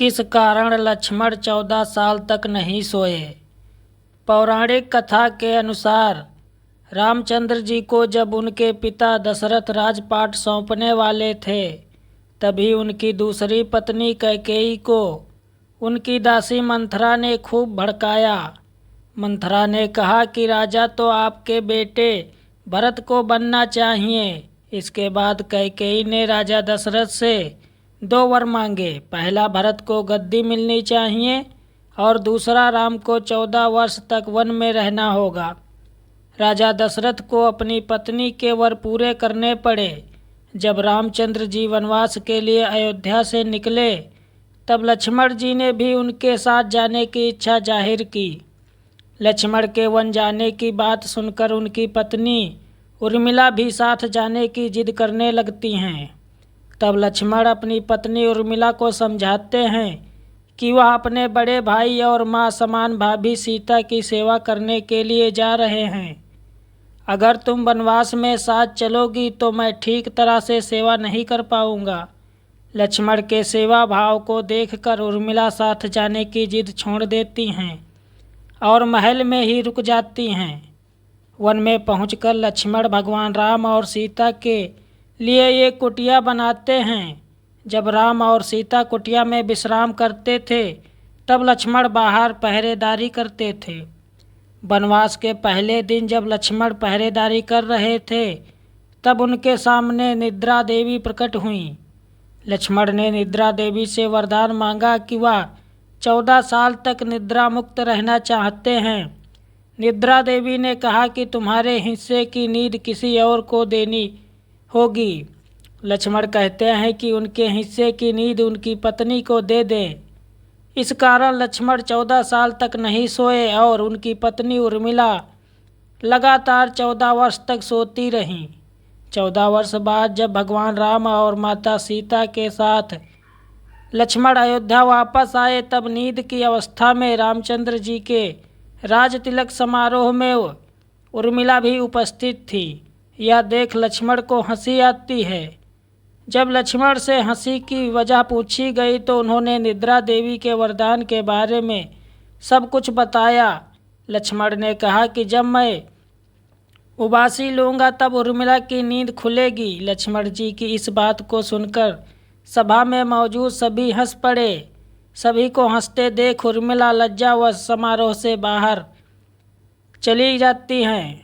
किस कारण लक्ष्मण 14 साल तक नहीं सोए। पौराणिक कथा के अनुसार रामचंद्र जी को जब उनके पिता दशरथ राजपाट सौंपने वाले थे, तभी उनकी दूसरी पत्नी कैकेयी को उनकी दासी मंथरा ने खूब भड़काया। मंथरा ने कहा कि राजा तो आपके बेटे भरत को बनना चाहिए। इसके बाद कैकेयी ने राजा दशरथ से 2 वर मांगे। पहला, भरत को गद्दी मिलनी चाहिए और दूसरा, राम को 14 वर्ष तक वन में रहना होगा। राजा दशरथ को अपनी पत्नी के वर पूरे करने पड़े। जब रामचंद्र जी वनवास के लिए अयोध्या से निकले, तब लक्ष्मण जी ने भी उनके साथ जाने की इच्छा जाहिर की। लक्ष्मण के वन जाने की बात सुनकर उनकी पत्नी उर्मिला भी साथ जाने की जिद करने लगती हैं। तब लक्ष्मण अपनी पत्नी उर्मिला को समझाते हैं कि वह अपने बड़े भाई और माँ समान भाभी सीता की सेवा करने के लिए जा रहे हैं। अगर तुम वनवास में साथ चलोगी तो मैं ठीक तरह से सेवा नहीं कर पाऊंगा। लक्ष्मण के सेवा भाव को देखकर उर्मिला साथ जाने की जिद छोड़ देती हैं और महल में ही रुक जाती हैं। वन में पहुंचकर लक्ष्मण भगवान राम और सीता के लिए एक कुटिया बनाते हैं। जब राम और सीता कुटिया में विश्राम करते थे, तब लक्ष्मण बाहर पहरेदारी करते थे। वनवास के पहले दिन जब लक्ष्मण पहरेदारी कर रहे थे, तब उनके सामने निद्रा देवी प्रकट हुईं। लक्ष्मण ने निद्रा देवी से वरदान मांगा कि वह 14 साल तक निद्रा मुक्त रहना चाहते हैं। निद्रा देवी ने कहा कि तुम्हारे हिस्से की नींद किसी और को देनी होगी। लक्ष्मण कहते हैं कि उनके हिस्से की नींद उनकी पत्नी को दे दें। इस कारण लक्ष्मण 14 साल तक नहीं सोए और उनकी पत्नी उर्मिला लगातार 14 वर्ष तक सोती रहीं। 14 वर्ष बाद जब भगवान राम और माता सीता के साथ लक्ष्मण अयोध्या वापस आए, तब नींद की अवस्था में रामचंद्र जी के राज तिलक समारोह में उर्मिला भी उपस्थित थी। यह देख लक्ष्मण को हंसी आती है। जब लक्ष्मण से हंसी की वजह पूछी गई तो उन्होंने निद्रा देवी के वरदान के बारे में सब कुछ बताया। लक्ष्मण ने कहा कि जब मैं उबासी लूँगा तब उर्मिला की नींद खुलेगी। लक्ष्मण जी की इस बात को सुनकर सभा में मौजूद सभी हंस पड़े। सभी को हंसते देख उर्मिला लज्जावश समारोह से बाहर चली जाती हैं।